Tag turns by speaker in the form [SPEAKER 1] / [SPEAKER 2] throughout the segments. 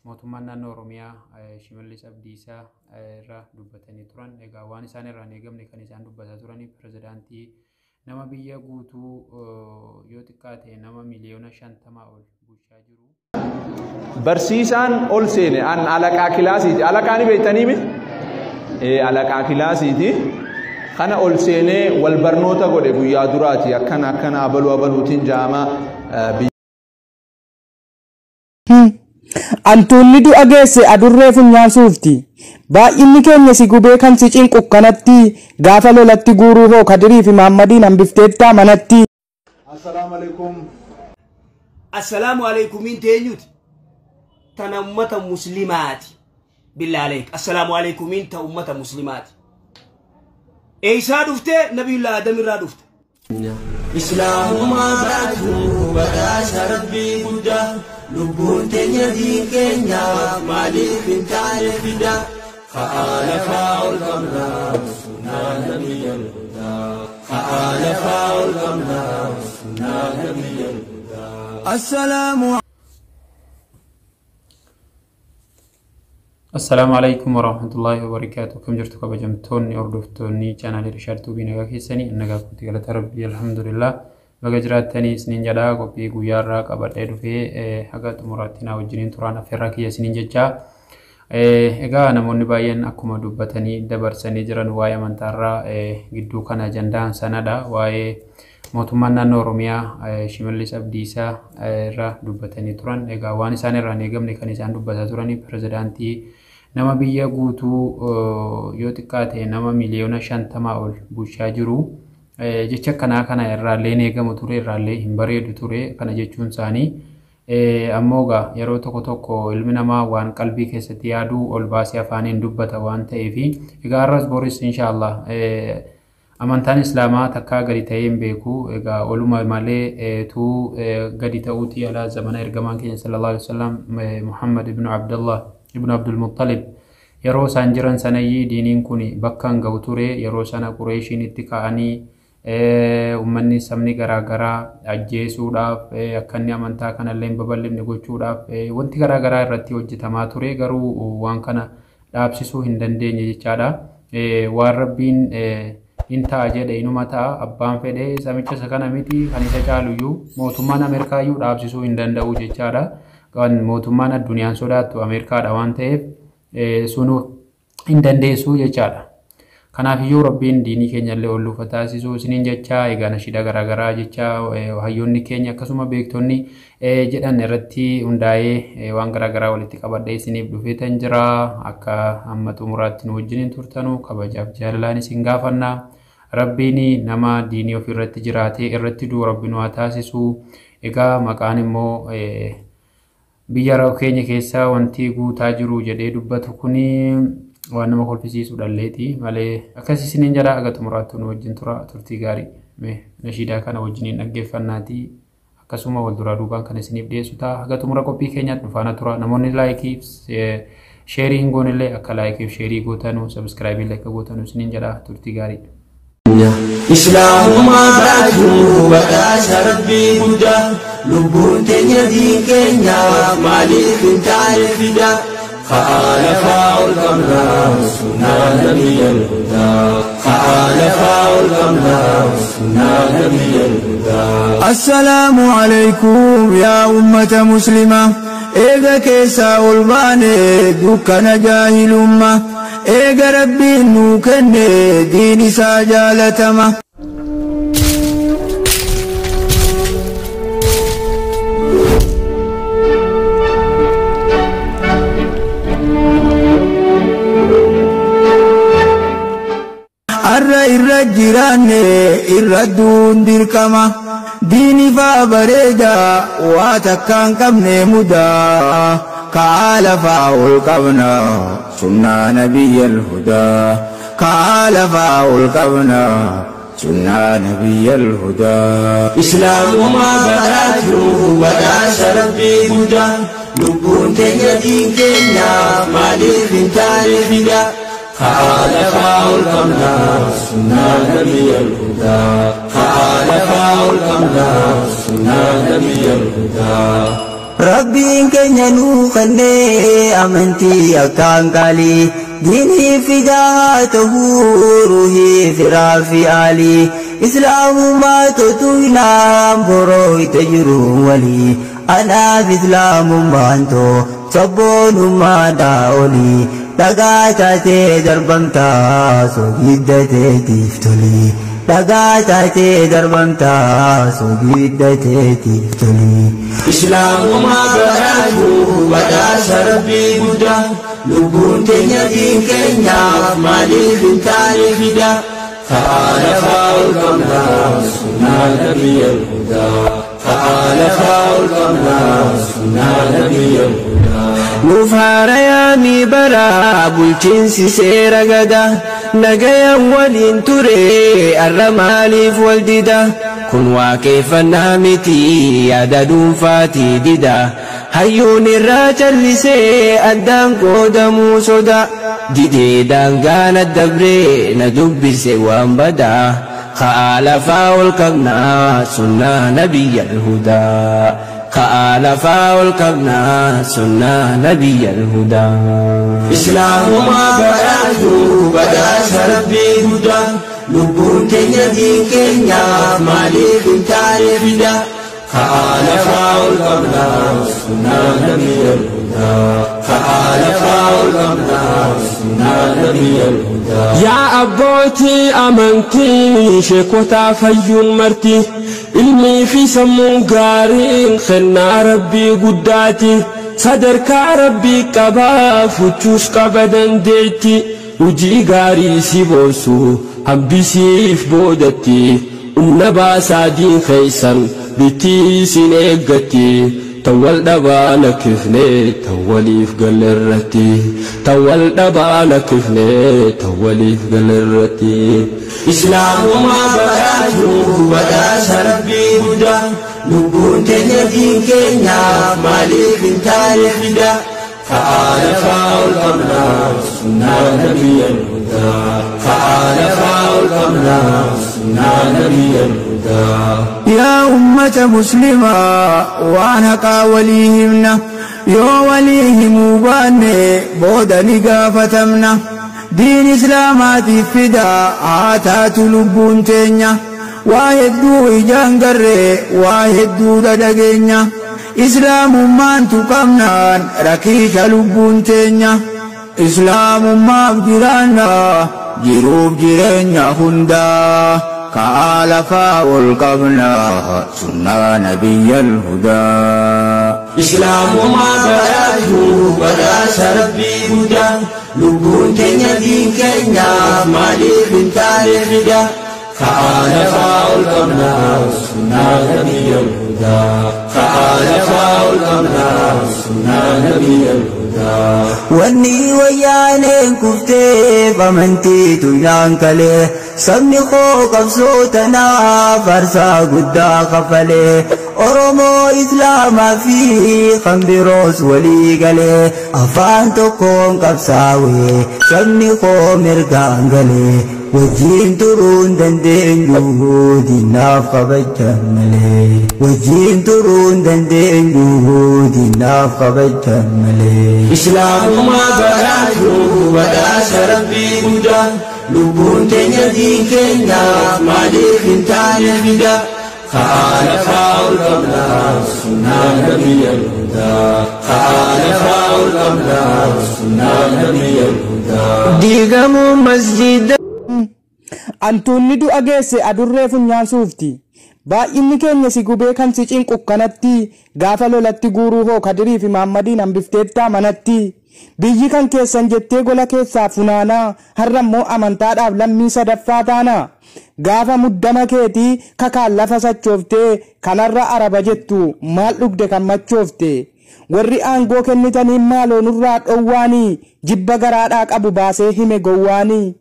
[SPEAKER 1] mootummaan naannoo Oromiyaa Shimallis Abdiisaa irraa dubbatanii turan. Egaa waan isaan irraa eegamne kan isaan dubbataa turanii pirezidaantii nama biyya guutuu yoo xiqqaate nama miliyoona 50 ol bulchaa jiru.
[SPEAKER 2] Barsiisaan ol seene an alaqaa kilaasiiti. Alaqaan beektanii mi? Alaqaa kilaasiiti. Kana ol seenee wal barnoota godhe guyyaa duraati. Akkana abaluutiin jaama.
[SPEAKER 3] Antuunni du'a geesse adurree funyaan suufti. Baay'inni keenya si gubee kan si cinqu kanatti gaafa lolatti guuruu hoo Kadirii fi Mahammadiin hambifteettaa manatti.
[SPEAKER 2] Assalaamu alaikum.
[SPEAKER 4] Assalaamu alaikum teenyuti. Tana ummata muslimaati. Billah aleek. Assalaamu alaikum ta ummata muslimaati. Eeysaa dhuftee Nabiyullah Adam irraa dhufte. Islaamummaa baatu badhaasa Rabbii guddaa. Lubbuun teenya diin keenya maaliif hin taane fida. Fa'aala faa'ol qabnaa sunnaa nabiyyal hudaa. Fa'aala faa'ol qabnaa sunnaa nabiyyal hudaa.
[SPEAKER 1] Assalamu alaikum warahmatullahi wabarakatuh. Kam jirtu kabajamtoonni hordoftoonni chaanaalii Rishaad Tuubii nagaa keessanii nagaa kutti galata Rabbii alhamdulillah. Baga jiraatanii isiniin jedhaa qophii guyyaarraa qabadhee dhufee haga xumuraatti na wajjiniin turaan affeerraa kiyya isiniin jechaa. Egaa namoonni baay'een akkuma dubbatanii dabarsanii jiran waa'ee amantaarraa gidduu kana ajandaan sanadha. Waa'ee mootummaan naannoo Oromiyaa Shimallis Abdiisaa irraa dubbatanii turan. Egaa waan isaan irraa eegamne kan isaan dubbataa turanii pirezidaantii nama biyya guutuu yoo xiqqaate nama miliyoona 50 ol bulchaa jiru. Jecha kana irraallee eegamu ture irraallee hin bareedu ture kana jechuun isaanii ammoo yeroo tokko ilmi namaa waan qalbii keessatti yaadu ol baasee afaaniin dubbata waan ta'eef egaa arras boris inshallah amantaan islaamaa takkaa gadi ta'ee hin beeku. Egaa oluma malee tuu gadi ta'uutii alaa zamana ergamaan keenya sallallahu alaihi wasallam Muhammad ibn Abdullah ibn Abdul Muttalib yeroo isaan jiran sanayyii diiniin kun bakka hin ga'u ture. Yeroo sana Qureeshiin itti ka'anii ummanni sabni garaagaraa ajjeesuudhaaf akka inni amantaa kanallee hin babal'ifne gochuudhaaf wanti garaagaraa irratti hojjetamaa ture. Garuu waan kana dhaabsisuu hin dandeenye jechaadha. Waan rabbiin intaa jedhe inuma ta'a. Abbaan fedhe samicha isa kana miti kan isa caaluyyuu mootummaan Ameerikaayyuu dhaabsisuu hin danda'u jechaadha. Mootummaan addunyaan sodaattu Ameerikaadha waan ta'eef sunu hin dandeessu jechaadha. Kanaaf iyyuu rabbiin diinii keenya illee ol lufa taasisuu isiniin jechaa. Egaa nashida garaagaraa jechaa hayyoonni keenya akkasuma beektonni jedhan irratti hundaa'ee waan garaagaraa walitti qabadhee isiniif dhufeetan jira. Akka amma xumuraatti nu wajjiniin turtanuu kabajaaf jaalalaan isin gaafanna. Rabbiin nama diinii ofii irratti jiraatee irratti du'u rabbi nu haa taasisu. Egaa maqaan immoo biyya keenya keessaa wanti guutaa jiru jedhee dubbatu kuni waan nama kolfisiisu dhalleeti malee akkas isiniin jedha. Aga xumuraatti nu wajjin tura turtii gaarii nashiidaa kana wajjiniin dhaggeeffannaati. Akkasuma wal duraa duubaan kan isiniif dhiyeessu ta'a. Aga xumura qophii keenyaatti dhufaana tura. Namoonni laayikii sheerii hin goonillee akka laayikii sheerii gootanuu sabskraayibii akka gootanuu isiniin jedha turtii gaarii.
[SPEAKER 4] Islaamummaa baatu badhaasa Rabbii guddaa. Lubbuun teenya diin keenya maaliif hin taane fida. فعال فاعل قمنا سنة نبي الهدى. فعال فاعل قمنا سنة نبي الهدى.
[SPEAKER 5] السلام عليكم يا أمة مسلمة. إيجا كيسا والباني دكنا جاهل أمة. إيجا ربي نوكن ديني ساجالتما. irra jirane irra dundirkama dini fa bareda wa takkan qabne muda kala faul qabna sunna nabiyil huda kala faul qabna sunna nabiyil huda.
[SPEAKER 4] Islaamummaa badhaatu badhaasa Rabbii guddaa. Lubbuun teenya diin keenya maaliif hin taane fida. فعال فاعل قمنا سنة نبي الهدى. فعال فاعل قمنا سنة نبي الهدى.
[SPEAKER 5] ربي كنينو خني أمنتي أكان قالي ديني فداته روحي فرافي علي إسلام ما تتوينا بروي تجرو ولي أنا بإسلام ما أنتو صبون ما داولي دقاتاتي دربمتا سوغيدتي تفتلي دقاتاتي دربمتا سوغيدتي تفتلي
[SPEAKER 4] إسلام ما براتو بدا شربي بودا لبون تنيدين كينيا مالي بنتاني فدا فآل فاول قمنا سنة نبي الهدى فآل فاول قمنا سنة نبي الهدى
[SPEAKER 5] نفار يامي برا بلچنسي سيرا غدا نغيا ولين تري الرماليف والددا كن واكيف النامتي يددون فاتي ددا هيون الراجل لسي أدان قدمو صدا ديدي دانغان الدبري ندب سوان بدا خالفا والكبنا سنة نبي الهدى خالفا والكبنا سنة نبي الهدى
[SPEAKER 4] إسلام ما براتو بدا شربي هدى لبون تنيدين كينيا مالي بنتاني فدا خالفا والكبنا سنة نبي الهدى خالفا والكبنا سنة نبي الهدى
[SPEAKER 6] يا أبوتي أمنتي شكوتا فيون مرتي علمي في سمون قارين خلنا ربي قداتي صدرك ربي كبا فتوش كبدن ديتي وجي قاري سيبوسو حبسيف بودتي النبا سادين خيسا بتي سنقتي تول دبانا كفني توليف قلرتي تول دبانا كفني توليف قلرتي
[SPEAKER 4] إسلام ما براتو بدا شربي هدى لبون تنيدين كينيا مالي بنتاني فدا خالفا والقمنا سنة نبي الهدى خالفا والقمنا سنة نبي الهدى
[SPEAKER 5] يا أمة مسلمة وأنا قاوليهمنا يو وليهم باني بودني قافتمنا دين إسلاماتي فدا عاتات لبون تينيا واحدو إجان قرر واحدو ددقينيا إسلام ما انتو كمنان ركيك لبون تينيا إسلام ما بجرانا جروب جرينيا هندا خالفا والقبنا سنة نبي الهدى
[SPEAKER 4] إسلام ما براتو بدا شربي هدى لبون تنيدين كينيا مالي بنتاني فدا خالفا والقمنا سنة نبي الهدى خالفا والقمنا سنة نبي الهدى
[SPEAKER 5] واني ويانين كفتي فمنتي تيان كلي سمني خوك بصوتنا فرسا قدا قفلي أرمو إسلام في خمبروس ولي قلي أفان تكون قبساوي سمني خو مرقان قلي وجين ترون دندين جهودي نافق بجملي وجين ترون دندين جهودي نافق بجملي
[SPEAKER 4] إسلام ما براتو بدا شربي هدى لبون تنيدين كينيا مالي بنتاني فدا خالفا والقمنا سنة نبي الهدى خالفا والقمنا سنة نبي الهدى
[SPEAKER 5] ديغمو مسجد
[SPEAKER 3] Antuunni du'a geesse adurree funyaan suufti. Baay'inni keenya si gubee kan si cinqu kanatti gaafa lolatti guuruu hoo Kadirii fi Maammadiin hambifteettaa manatti. Biyyi kan keessan jettee gola keessaa funaanaa har'ammoo amantaadhaaf lammii sadaffaa taana. Gaafa muddama keetii kakaan lafa sachooftee kanarra araba jettu maal dhugde kan machoofte. Warri aangoo kennitanii maaloo nurraa dhowwaanii jibba garaadhaa qabu baasee hime gowwaanii.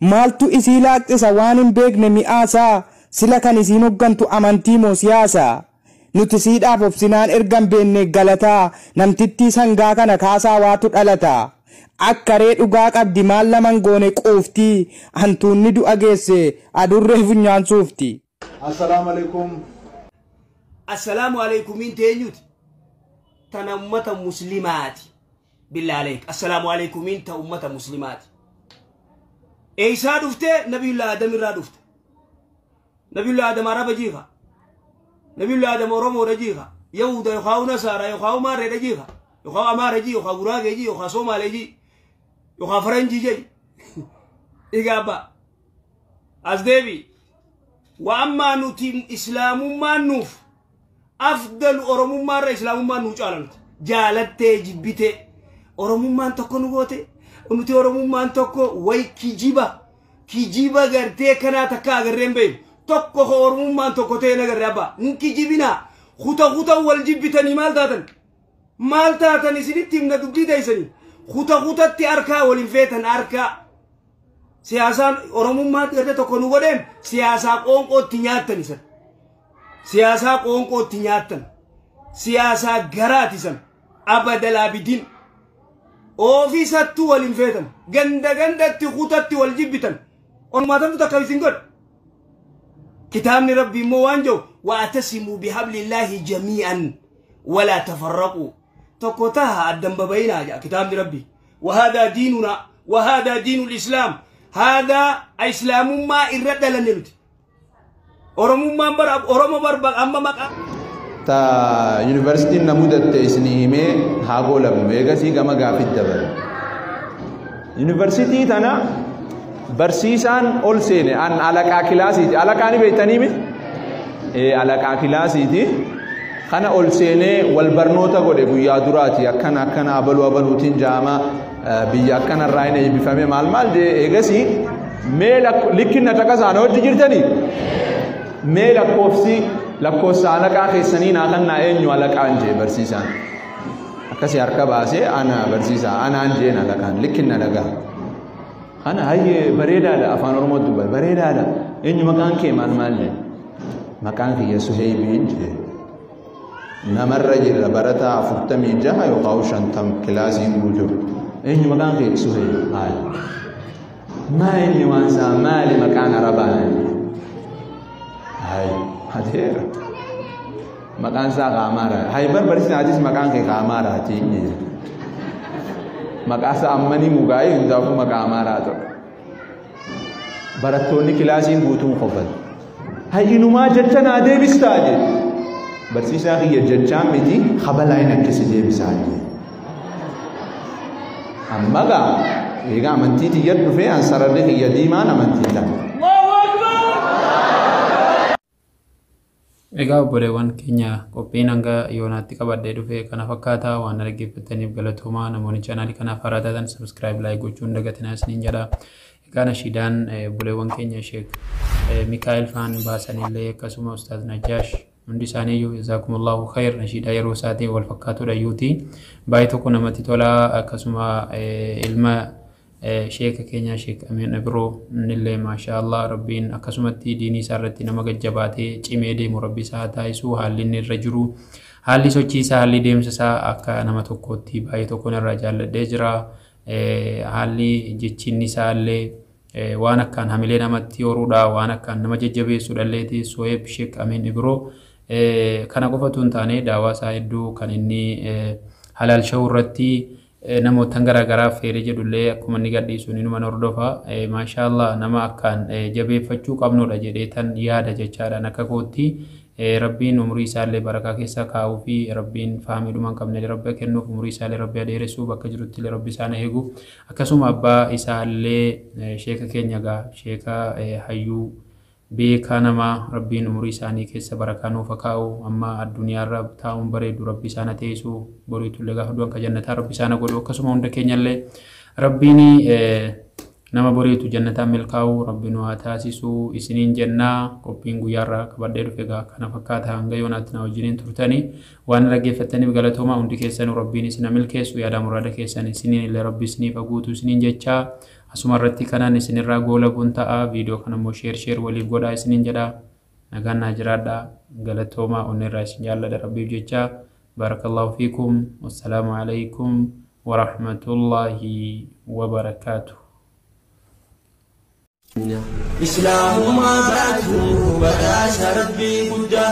[SPEAKER 3] Maaltu isii laaqxisa waan hin beekne mi'aasaa sila kan isiin hoggantu amantii moo siyaasaa. Nuti siidhaaf obsinaan ergan beenne galataa namtittii sangaa kana kaasaa waatu dhalataa. Akkaree dhugaa qabdi maal laman goone quuftii hantuunni du'a geesse adurree funyaan suufti.
[SPEAKER 7] Assalamu alaikum.
[SPEAKER 8] Assalamu alaikum inteenyuti.
[SPEAKER 7] تنا أمة مسلمات بالله عليك السلام عليكم انت أمة مسلمات إيسا دفته نبي الله آدم را دفته نبي الله آدم عرب جيغا نبي الله آدم ورمو رجيغا يهودا يخاو نصارى يخاو مار رجيغا يخاو أمار جي يخاو براغ جي يخاو سومال جي يخاو فرنجي جي إيقابا أزدبي وأما نتيم إسلام ما نوف أفضل أرمو مار إسلام ما نوش علمت جالت جبت أرمو ما نتوكو نغوتي ونتي أرمو ما نتوكو وي كيجيبا غرتي كنا تكا غرين بي توكو أرمو ما نتوكو تينا غرابا نكيجيبنا خوتا والجبتني مال تاتن سنتي من دبدي دايسني خوتا تي أركا والنفيتن أركا سياسان أرمو ما غرتي توكو نغودين سياسا قونقو تنياتن سن سياسا قونقو تنياتن سياسا غراتي سن أبدا لابدين أوفيسات والنفيتن غندا تي خوتا تي والجبتن ما تنتو تكاويسين قد كتاب ربي موانجو وأتسموا بحبل الله جميعا ولا تفرقوا تقوتها الدنب بينا كتاب ربي وهذا ديننا وهذا دين الإسلام هذا إسلام ما إرد لنلت أرمو ما برب أرمو برب أما مكا
[SPEAKER 2] تا يونيفرسيتي نمودت إسنيمي هاغولا بميغاسي كما غافيت دبر يونيفرسيتي تانا برسيسان أول سنة أن علاقة كلاسي علاقة أني بيتاني مي علاقة كلاسي دي خنا أول سنة والبرنوتا قولي بيا دراتي أكنا أبلو تنجاما بيا كنا راينا يبفهمي مال دي إيجاسي ميلا لكن نتكاسانو تجرتني ميلا كوفسي لكوس علاقة خيسانين أخنا إنيو علاقة أنجي برسيسان أكاسي أركباسي أنا برسيسا أنا أنجي علاقة لكن نلقى أنا هاي بريدة لا أفان رمض دبي بريدة لا إني مكان كي مال مكان كي يسوعي بينجي نمر رجل برتا فتمي جها يقاوشان تم كلاسي موجود إني مكان كي يسوعي ما إني وانسا مالي مكان رباني هاي هذير مكان سا كامارا هاي برسي ناجس مكان كي كامارا تيني مكاسا أمني مغاي هنداكو مكاماراتو براتوني كلاسين بوتون خفل هاي إنما جتنا دي بستاجي برسيسا خي جتشام مدي خبلاين كسي دي بستاجي أمغا إيغا منتيتي يد في أنصار دي خي يديما نمنتيتا
[SPEAKER 1] Egaa obboleewwan keenya qophiin hanga yoonaatti qabadhee dhufe kana fakkaata waan dhaggeeffataniif galatoomaa namoonni chaanaalii kanaaf haaraa taatan subscribe like gochuun dagatinaa isiniin jedha. Egaa nashiidaan obboleewwan keenya Sheek Mikaa'el faan baasanillee akkasuma Ustaaz Najjaash hundi isaaniiyyuu jazaakumullahu khair nashiidaa yeroo isaatiin wal fakkaatudha yuuti baay'ee tokko namatti tola akkasuma ilma Sheek keenya Sheek Amin Ibro nillee maashaallah rabbiin akkasumatti diinii isaarratti nama gajjabaatee cimee deemu rabbi isaa taasisuu haalli inni irra jiru haalli sochii isaa haalli deemsa isaa akka nama tokkootti baay'ee tokkoon irraa jaalladhee jira haalli jechinni isaallee waan akkaan hamilee namatti horuudha waan akkaan nama jajjabeessuudha illeeti Soheeb Sheek Amin Ibro kana qofatu hin taane daawaa isaa hedduu kan inni halaal shawuu irratti namoota garaagaraa feeree jedhullee akkuma inni gadhiisuun inuma hordofa maashaallah nama akkaan jabeeffachuu qabnudha jedheetan yaada jechaadhaan akka kootti rabbiin umurii isaallee barakaa keessa kaa'uu fi rabbiin faamiidhuma hin qabne rabbi kennuuf umurii isaallee rabbi adeeressuu bakka jirutti rabbi isaan eegu akkasuma abbaa isaallee sheeka keenya gaa sheeka hayyuu beekaa nama rabbiin umurii isaanii keessa barakaa nuuf kaa'u amma addunyaarra taa'uun bareedu rabbi isaan teessu boriitullee gaafa du'an ka jannataa rabbi isaan godhu akkasuma hunda keenyallee rabbiin nama boriitu jannataa milkaa'u rabbiin waa taasisu isiniin jennaa qophiin guyyaarraa qabadhee dhufe gaa kana fakkaata hanga yoonaatti na wajjiniin turtanii waan dhaggeeffattaniif galatooma hundi keessanuu rabbiin isina milkeessu yaada muraada keessan isiniin illee rabbi isiniif guutu isiniin jechaa asuma irratti kanaan isinirraa goolabuun ta'a viidiyoo kana immoo sheer waliif godhaa isiniin jedha nagaan naa jiraadha galatooma onneerraa isin jaalladha rabbiif jecha barakallahu fiikum wassalaamu alaykum wa rahmatullahi wa barakaatuh
[SPEAKER 4] إسلام ما بعده بداش ربي بودا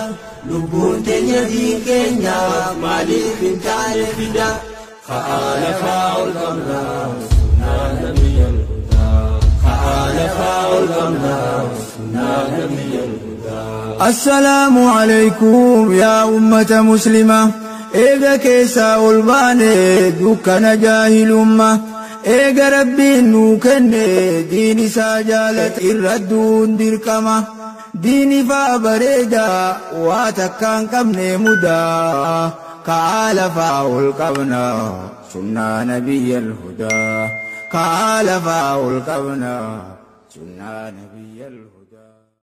[SPEAKER 4] لبون تنيدي كينيا مالك انت عارف دا خالف القمنا سنة نبي الهدى خالف القمنا سنة نبي الهدى.
[SPEAKER 5] السلام عليكم يا أمة مسلمة إذا كيسا ألباني دوكنا جاهل أمة إيجا ربي نوكن ديني ساجالت الردون ديركما ديني فابريدا واتكان كمني مدا كعال فاول كبنا سنة نبي الهدى كعال فاول كبنا سنة نبي الهدى.